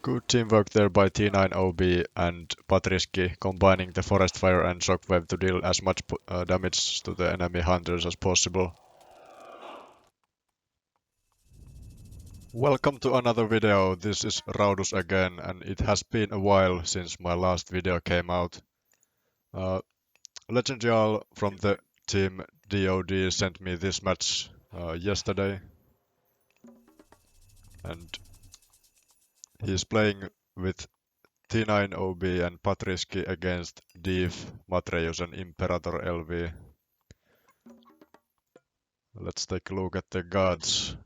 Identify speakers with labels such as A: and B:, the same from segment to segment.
A: Good teamwork there by T9OB and Patriski, combining the forest fire and shockwave to deal as much damage to the enemy hunters as possible. Welcome to another video. This is Raudus again, and it has been a while since my last video came out. LegendJarl from the team DOD sent me this match yesterday, and he's playing with T9OB and Patriski against Div, Matreus and Imperator LV. Let's take a look at the gods.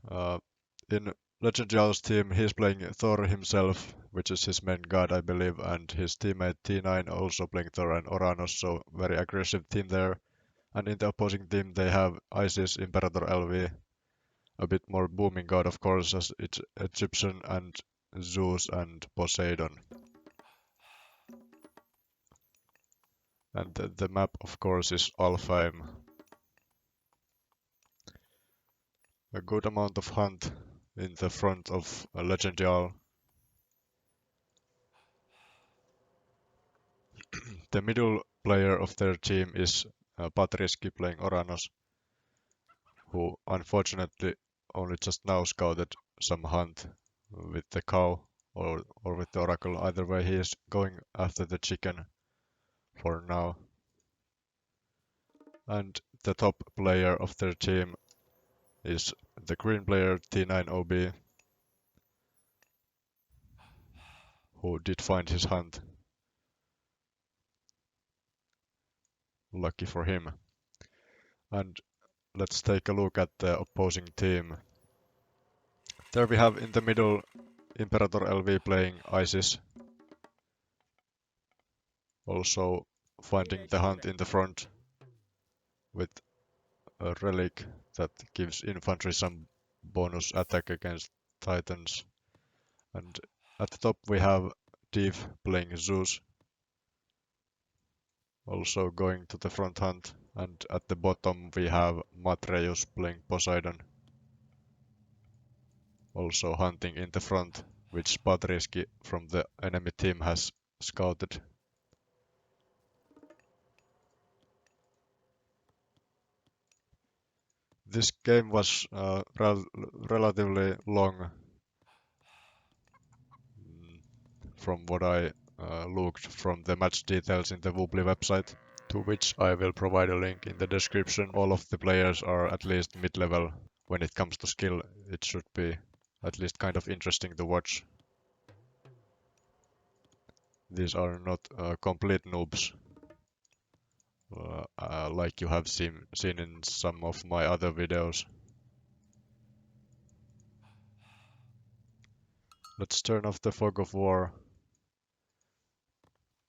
A: In LegendJarl's team, he's playing Thor himself, which is his main god, I believe, and his teammate T9 also playing Thor and Uranus, so very aggressive team there. And in the opposing team, they have Isis, Imperator LV, a bit more booming god, of course, as it's Egyptian, and Zeus and Poseidon. And the map, of course, is Alfheim. A good amount of hunt in the front of LegendJarl. The middle player of their team is Patriski playing Uranus, who unfortunately only just now scouted some hunt with the cow or with the oracle. Either way, he is going after the chicken for now. And the top player of their team is the green player T9OB, who did find his hunt. Lucky for him. And let's take a look at the opposing team. There we have in the middle Imperator LV playing Isis, also finding the hunt in the front with a relic that gives infantry some bonus attack against titans. And at the top we have Div playing Zeus, also going to the front hunt, and at the bottom we have Matreus playing Poseidon, also hunting in the front, which Patriski from the enemy team has scouted. This game was relatively long from what I looked from the match details in the Voobly website, to which I will provide a link in the description. All of the players are at least mid-level. When it comes to skill, it should be at least kind of interesting to watch. These are not complete noobs, like you have seen in some of my other videos. Let's turn off the fog of war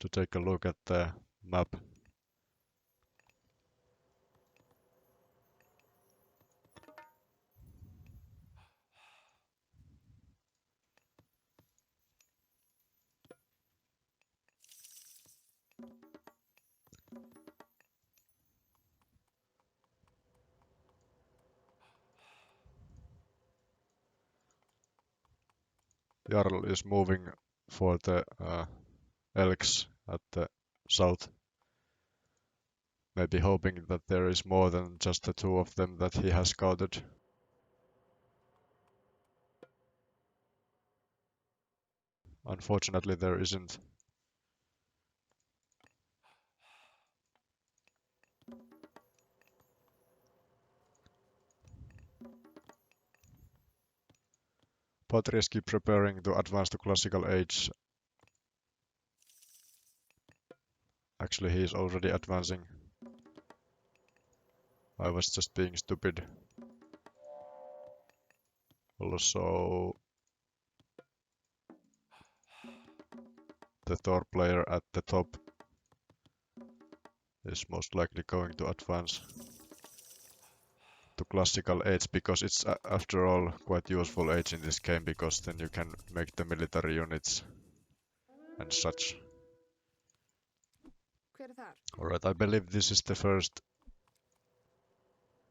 A: to take a look at the map. Jarl is moving for the elks at the south, maybe hoping that there is more than just the two of them that he has scouted. Unfortunately, there isn't. Patriski preparing to advance to classical age. Actually, he is already advancing. I was just being stupid. Also, the Thor player at the top is most likely going to advance to classical age, because it's after all quite useful age in this game, because then you can make the military units and such. Alright, I believe this is the first.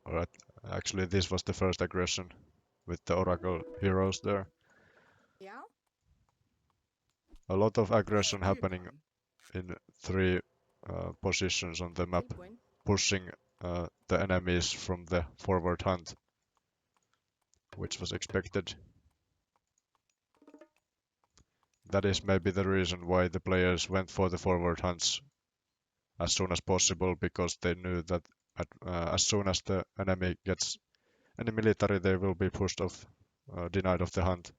A: Alright, actually this was the first aggression with the Oracle heroes there.
B: Yeah?
A: A lot of aggression happening in three positions on the map, pushing the enemies from the forward hunt, which was expected. That is maybe the reason why the players went for the forward hunts as soon as possible, because they knew that as soon as the enemy gets any military, they will be pushed off, denied of the hunt.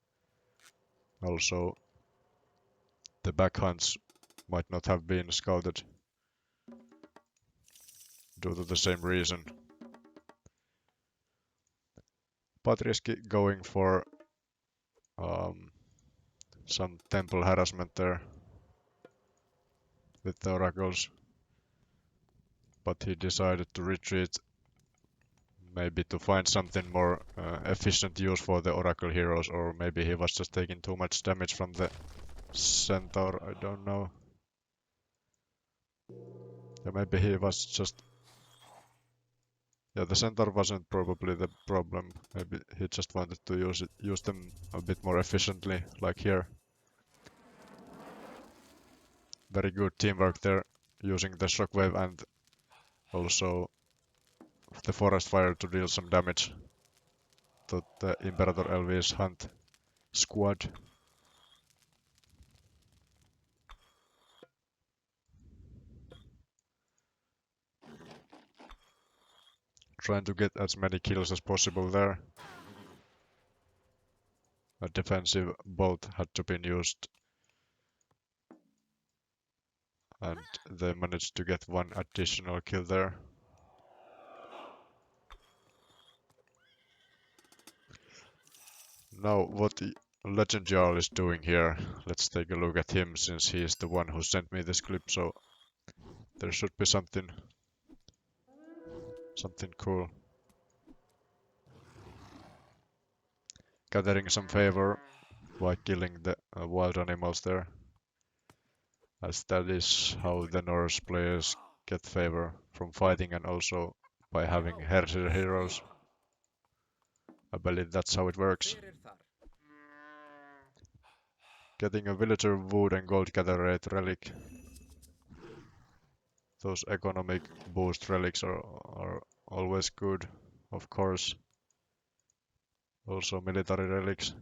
A: Also, the back hunts might not have been scouted due to the same reason. Patriski going for some temple harassment there with the oracles, but he decided to retreat, maybe to find something more efficient use for the oracle heroes, or maybe he was just taking too much damage from the centaur, I don't know. Yeah, maybe he was just... Yeah, the centaur wasn't probably the problem. Maybe he just wanted to use them a bit more efficiently, like here. Very good teamwork there, using the shockwave and also the forest fire to deal some damage to the Imperator Elvis hunt squad. Trying to get as many kills as possible there. A defensive bolt had to be used, and they managed to get one additional kill there. Now what LegendJarl is doing here, let's take a look at him, since he is the one who sent me this clip, so there should be something cool. Gathering some favor by killing the wild animals there, as that is how the Norse players get favor from fighting, and also by having Herser heroes. I believe that's how it works. Getting a villager wood and gold gather rate relic. Those economic boost relics are always good, of course. Also military relics.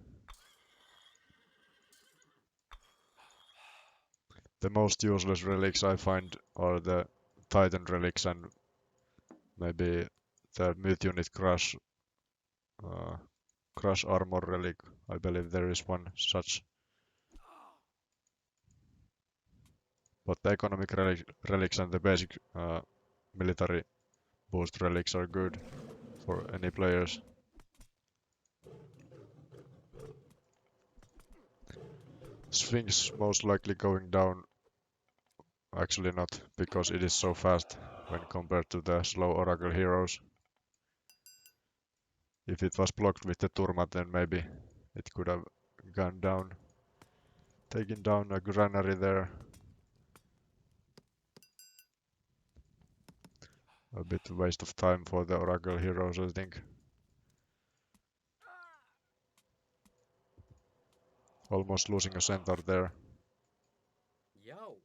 A: The most useless relics I find are the Titan relics and maybe the Myth Unit Crush Armor relic. I believe there is one such. But the economic relics and the basic military boost relics are good for any players. Sphinx most likely going down. Actually not, because it is so fast when compared to the slow Oracle heroes. If it was blocked with the Turma, then maybe it could have gone down. Taking down a granary there. A bit waste of time for the Oracle heroes, I think. Almost losing a centaur there.
B: Yo.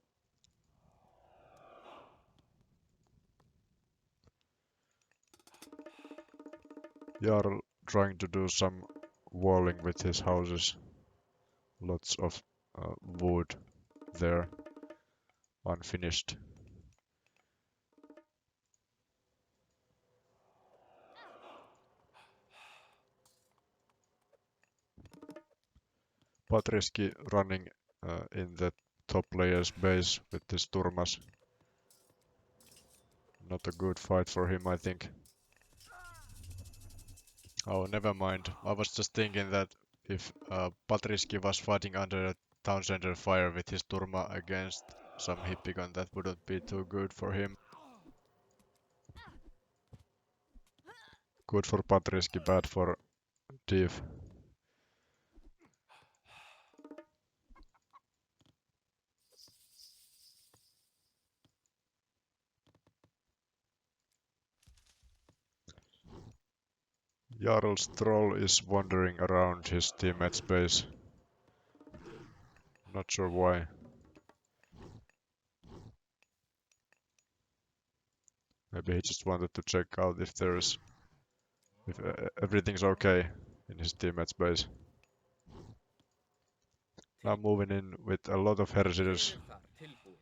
A: Jarl trying to do some walling with his houses. Lots of wood there, unfinished. Patriski running in the top player's base with his Turmas. Not a good fight for him, I think. Oh, never mind. I was just thinking that if Patriski was fighting under a town center fire with his Turma against some Hippigon, that wouldn't be too good for him. Good for Patriski, bad for Div. Jarl's troll is wandering around his teammate's base. Not sure why. Maybe he just wanted to check out if everything's okay in his teammate's base. Now moving in with a lot of
B: Hver
A: Hersiders,
B: þar tilbúin?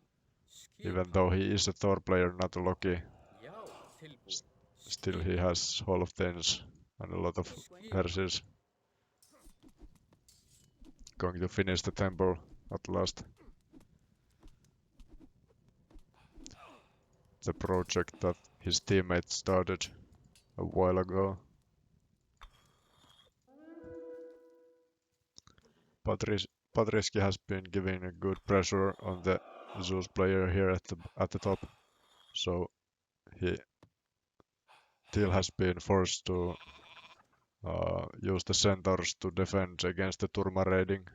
A: even
B: Skipan.
A: though he is a Thor player, not a Loki.
B: Já, tilbúin.
A: Still he has Hall of Thens and a lot of Hersiders. Going to finish the temple at last. The project that his teammate started a while ago. Patriski has been giving a good pressure on the Zeus player here at the top, so he still has been forced to use the centaurs to defend against the Turma raiding.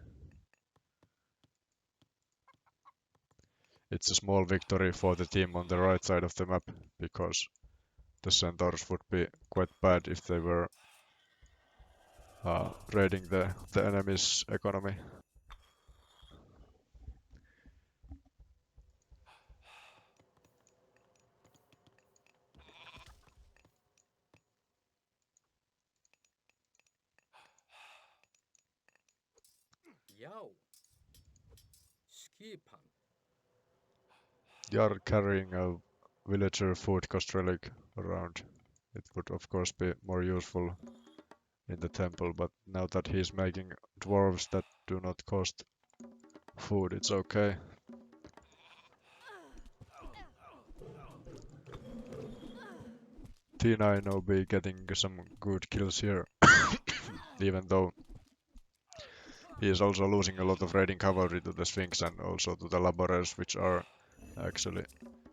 A: It's a small victory for the team on the right side of the map, because the centaurs would be quite bad if they were raiding the enemy's economy.
B: Já. Skipan.
A: Jarl carrying a villager food cost relic around. It would of course be more useful in the temple, but now that he's making dwarves that do not cost food, it's okay. T9 OB getting some good kills here, even though he is also losing a lot of raiding cavalry to the Sphinx and also to the laborers, which are actually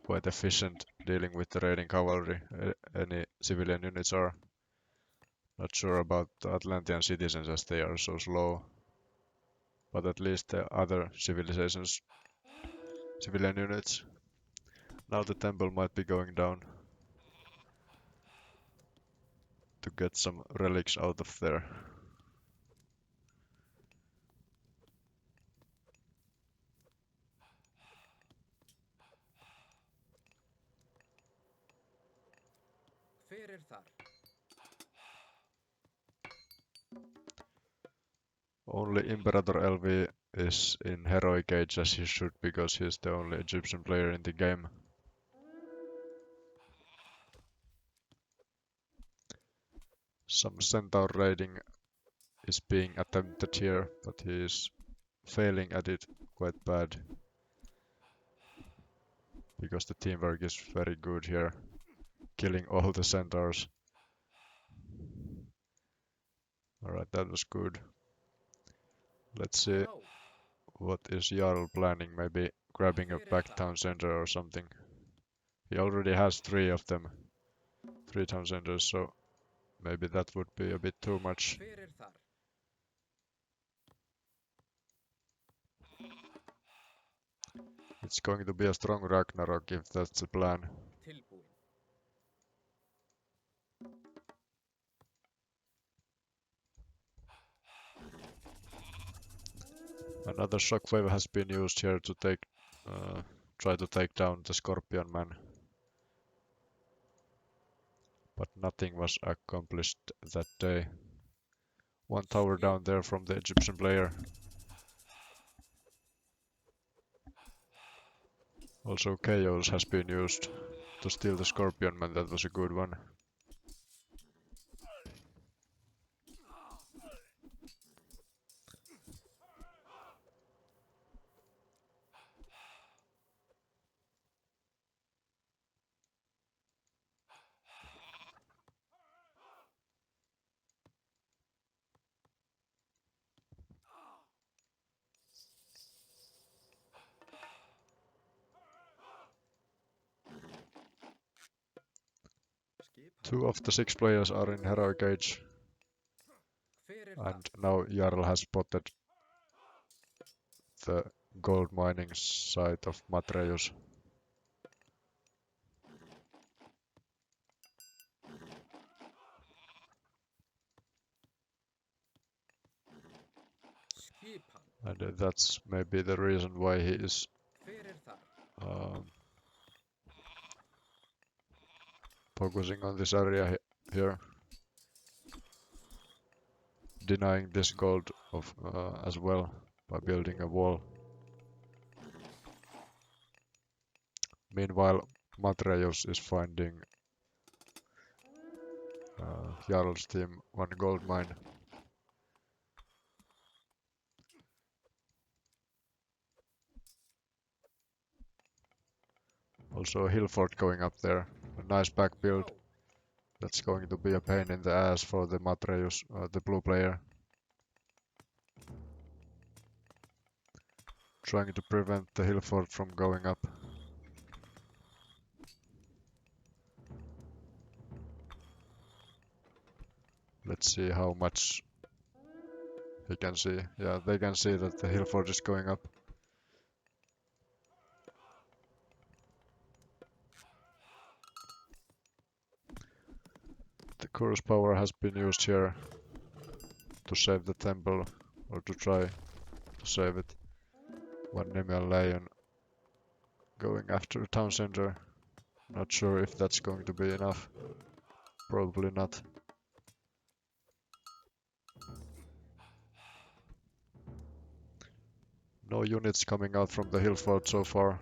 A: quite efficient dealing with the raiding cavalry. Any civilian units are. Not sure about the Atlantean citizens as they are so slow, but at least the other civilizations, civilian units. Now the temple might be going down to get some relics out of there.
B: Hver þar?
A: Only Imperator LV is in heroic age as he should, because he's the only Egyptian player in the game. Some centaur raiding is being attempted here, but he is failing at it quite bad, because the teamwork is very good here, killing all the centaurs. Alright, that was good. Let's see
B: Já.
A: what is Jarl planning, maybe grabbing a back town center or something. He already has 3 of them, 3 town centers, so maybe that would be a bit too much.
B: Hver þar?
A: It's going to be a strong Ragnarok if that's the plan.
B: Tilbúin.
A: Another shockwave has been used here to try to take down the Scorpion Man. But nothing was accomplished that day. One tower down there from the Egyptian player. Also Chaos has been used to steal the Scorpion Man, that was a good one.
B: Skipan.
A: 2 of the 6 players are in heroic age,
B: Hver þar?
A: and now Jarl has spotted the gold mining site of Matreus.
B: Kipan.
A: and that's maybe the reason why he is
B: Fyrir þar.
A: um, focusing on this area here, denying this gold of as well by building a wall. Meanwhile, Matreus is finding Jarl's team one gold mine. Also a hill fort going up there. A nice back build.
B: Já.
A: That's going to be a pain in the ass for the Matreus, the blue player. Trying to prevent the hill fort from going up. Let's see how much he can see. Yeah, they can see that the hill fort is going up. The curse power has been used here to save the temple, or to try to save it. One Nemean Lion going after the town center. Not sure if that's going to be enough. Probably not. No units coming out from the hill fort so far.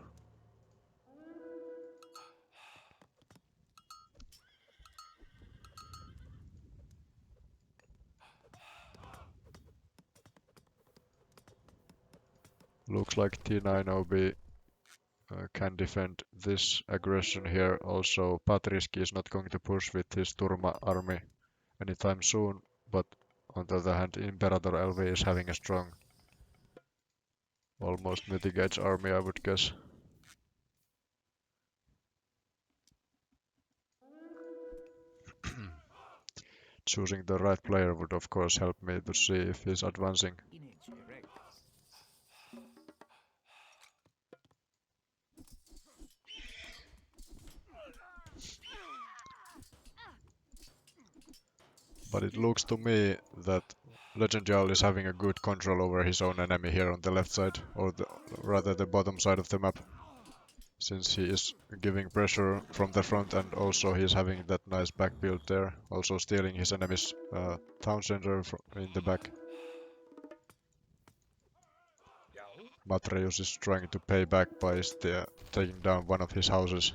A: Looks like T9OB can defend this aggression here. Also, Patriski is not going to push with his Turma army anytime soon, but on the other hand, Imperator LV is having a strong, almost mitigates army, I would guess. Choosing the right player would of course help me to see if he's advancing. But it looks to me that LegendJarl is having a good control over his own enemy here on the left side, or rather the bottom side of the map, since he is giving pressure from the front and also he's having that nice back build there, also stealing his enemy's town center in the back.
B: Já.
A: Matreus is trying to pay back by taking down one of his houses.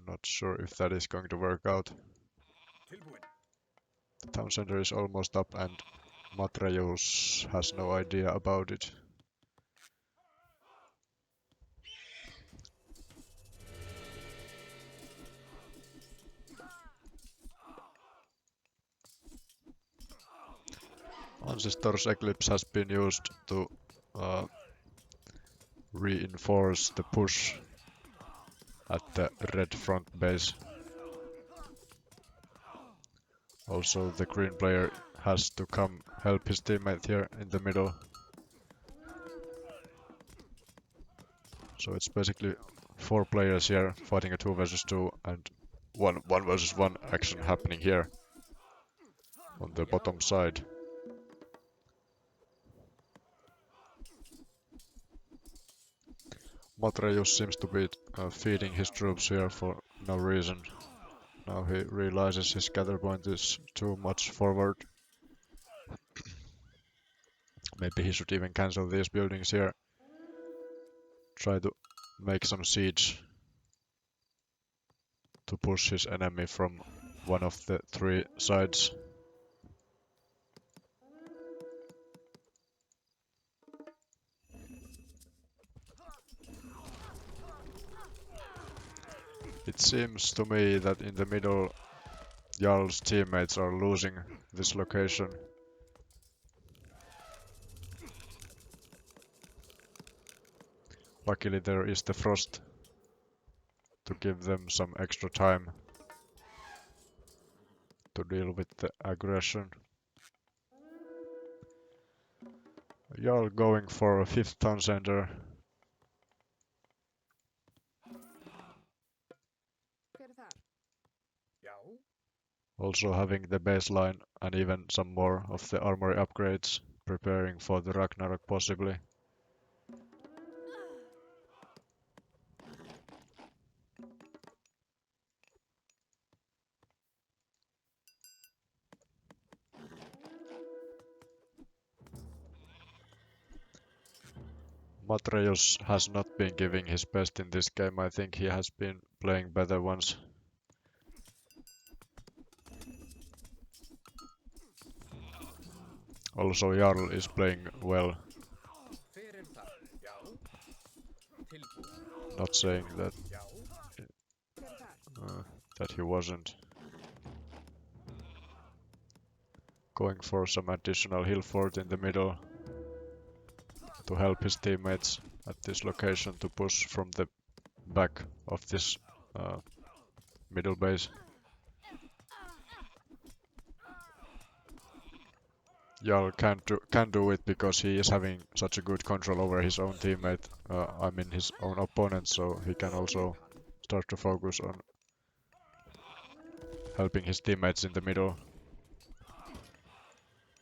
A: Not sure if that is going to work out.
B: Tilbúin.
A: The town center is almost up and Matreus has no idea about it. Ancestor's Eclipse has been used to reinforce the push at the red front base. Also, the green player has to come help his teammate here in the middle. So it's basically 4 players here fighting a 2 versus 2 and 1 versus 1 action happening here on the bottom side. Matreus seems to be feeding his troops here for no reason. Now he realizes his gather point is too much forward. Maybe he should even cancel these buildings here. Try to make some siege to push his enemy from one of the 3 sides. It seems to me that in the middle, Jarl's teammates are losing this location. Luckily there is the frost to give them some extra time to deal with the aggression. Jarl going for a 5th town center.
B: Fyrir þar. Já.
A: Also having the baseline and even some more of the armory upgrades. preparing for the Ragnarok possibly. Matreus has not been giving his best in this game. I think he has been playing better ones. Also, Jarl is playing well.
B: Hver það? Já. Tilbúin.
A: Not saying that
B: Já.
A: that he wasn't. Going for some additional hill fort in the middle to help his teammates at this location to push from the back of this middle base. Jarl can do it because he is having such a good control over his own teammate, I mean his own opponent, so he can also start to focus on helping his teammates in the middle.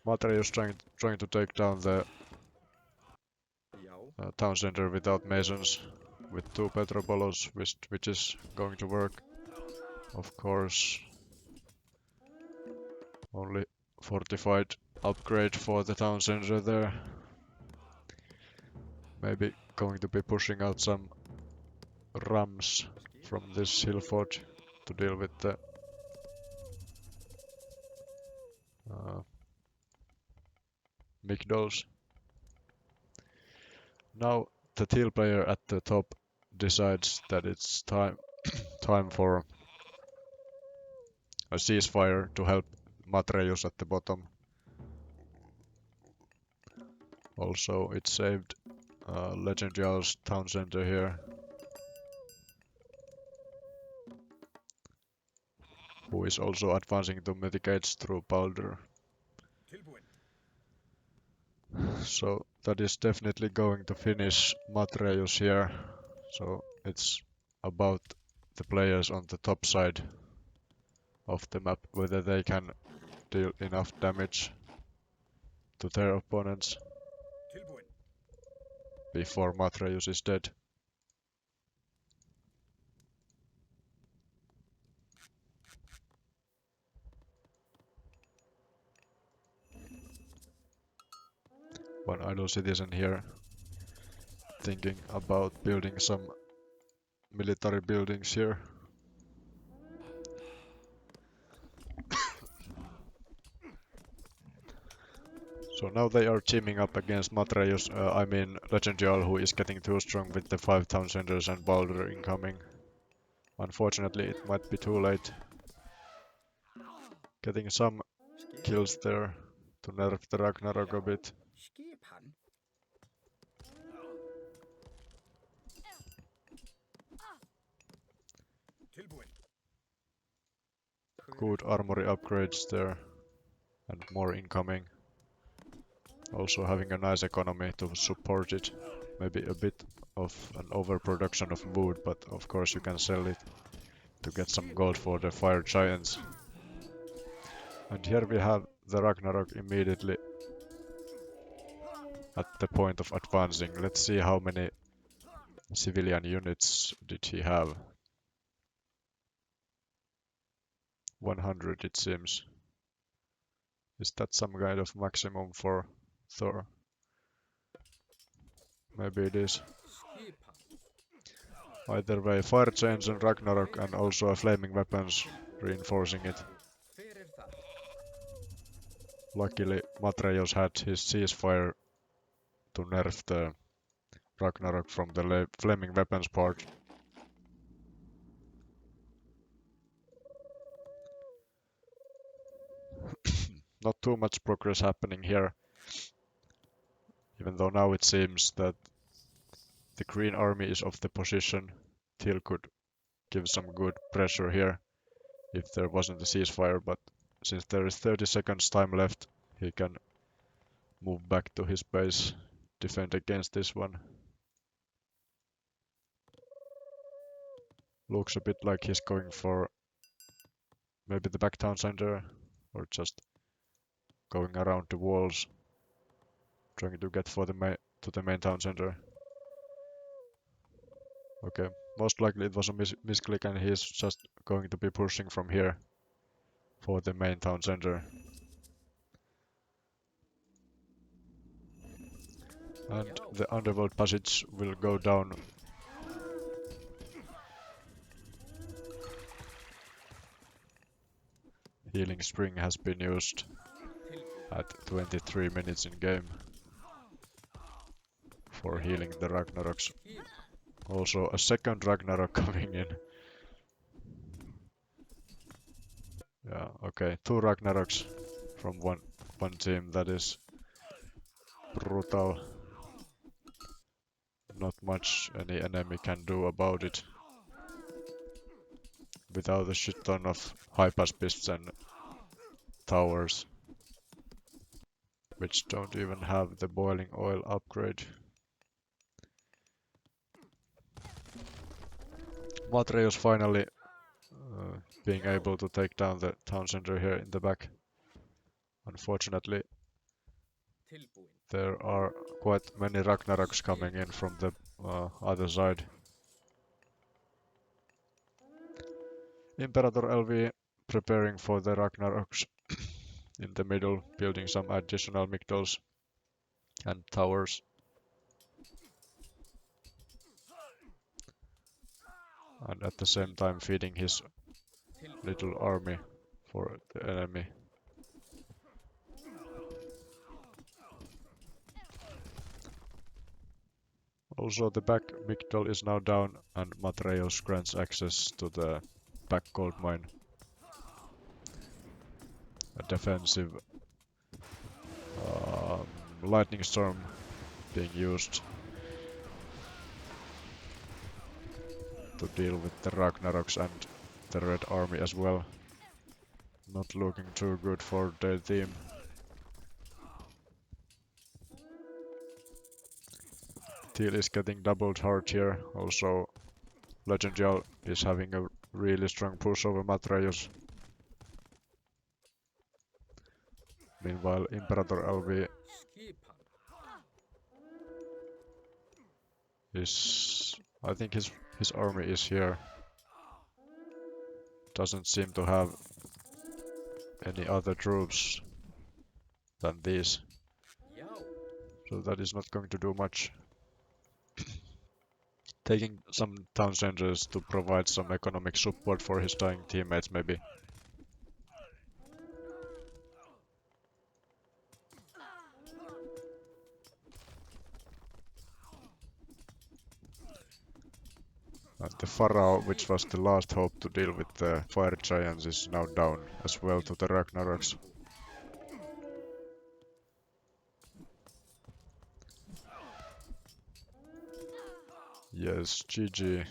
A: Matreus trying to take down the
B: Já.
A: town center without masons with 2 petrobolos, which is going to work. Of course, only fortified upgrade for the town center there. Maybe going to be pushing out some rams from this hill fort to deal with the Migdols. Now the teal player at the top decides that it's time for a ceasefire to help Matreus at the bottom. Also, it saved LegendJarl's town center here, who is also advancing to Mythicates through Baldur.
B: Tilbúin.
A: So that is definitely going to finish Matreus here. So it's about the players on the top side of the map, whether they can deal enough damage to their opponents
B: Tilbúin.
A: before Matreus is dead. One idle citizen here thinking about building some military buildings here. So now they are teaming up against Matreus, I mean LegendJarl, who is getting too strong with the 5 town centers and Baldur incoming. Unfortunately, it might be too late. Getting some kills there to nerf the Ragnarok a bit.
B: Skip hann. Tilbúin.
A: Good armory upgrades there and more incoming. Also having a nice economy to support it. Maybe a bit of an overproduction of wood, but of course you can sell it to get some gold for the fire giants. And here we have the Ragnarok immediately at the point of advancing. Let's see how many civilian units did he have. 100 it seems. Is that some kind of maximum for Thor? Maybe it is.
B: Skip hann.
A: Either way, fire chains and Ragnarok and also a flaming weapons reinforcing it.
B: Hver það?
A: Luckily, Matreus had his ceasefire to nerf the Ragnarok from the flaming weapons part. Not too much progress happening here, even though now it seems that the green army is off the position. Till could give some good pressure here if there wasn't a ceasefire, but since there is 30 seconds time left, he can move back to his base, defend against this one. Looks a bit like he's going for maybe the back town center or just going around the walls. trying to get for to the main town center. Okay, most likely it was a misclick and he's just going to be pushing from here for the main town center. And the underworld passage will go down. Healing Spring has been used at 23 minutes in game for healing the Ragnaroks. Also a second Ragnarok coming in. Yeah, okay, 2 Ragnaroks from one team, that is brutal. Not much any enemy can do about it without a shit ton of hyperspists and towers, which don't even have the boiling oil upgrade. Matreus finally being able to take down the town center here in the back. Unfortunately, there are quite many Ragnaroks coming in from the other side. Imperator LV preparing for the Ragnaroks in the middle, building some additional Migdals and towers. And at the same time feeding his little army for the enemy. Also the back Migdal is now down and Matreus grants access to the back gold mine. A defensive lightning storm being used to deal with the Ragnaroks and the Red Army as well. Not looking too good for their team. Teal is getting doubled hard here. Also, LegendJarl is having a really strong push over Matreus. Meanwhile, Imperator LV is... I think his army is here. Doesn't seem to have any other troops than these. So that is not going to do much. Taking some town centers to provide some economic support for his dying teammates maybe. And the Pharaoh, which was the last hope to deal with the fire giants, is now down as well to the Ragnaroks. Yes, GG.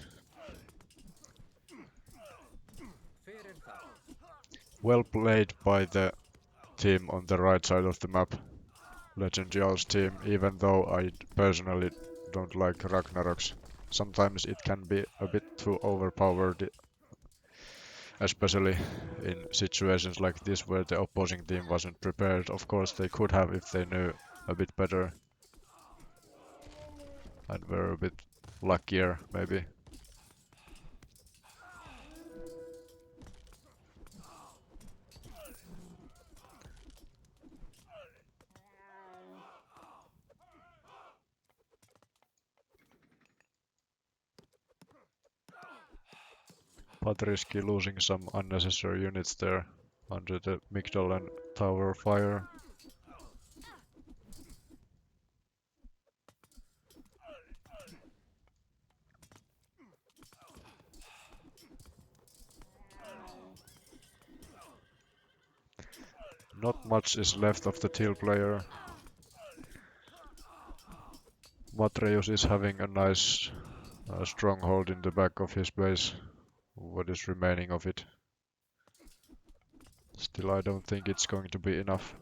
A: Well played by the team on the right side of the map. LegendJarl's team, even though I personally don't like Ragnaroks. Sometimes it can be a bit too overpowered, especially in situations like this where the opposing team wasn't prepared. Of course they could have if they knew a bit better and were a bit luckier maybe. But risky losing some unnecessary units there under the Migdal and tower fire. Not much is left of the Teal player. Matreus is having a nice stronghold in the back of his base. What is remaining of it. Still, I don't think it's going to be enough.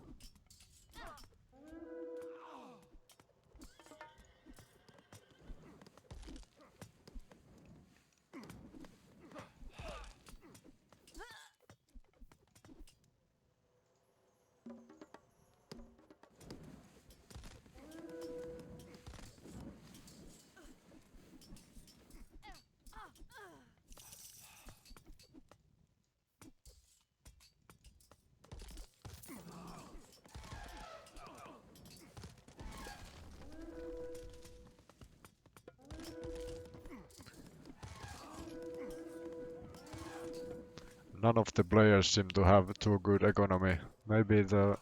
A: none of the players seem to have too good economy. Maybe the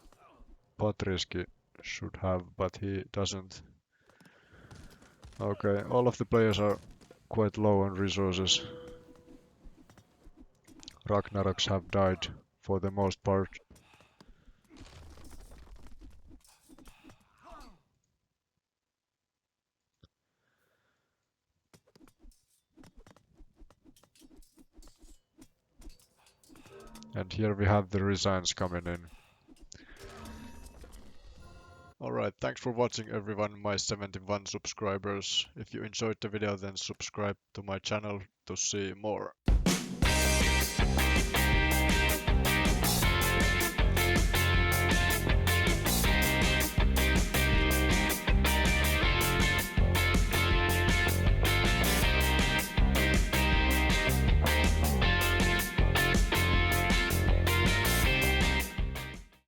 A: Patriski should have, but he doesn't. Okay, all of the players are quite low on resources. Ragnaroks have died for the most part. And here we have the resigns coming in. Alright, thanks for watching everyone, my 71 subscribers. If you enjoyed the video then subscribe to my channel to see more.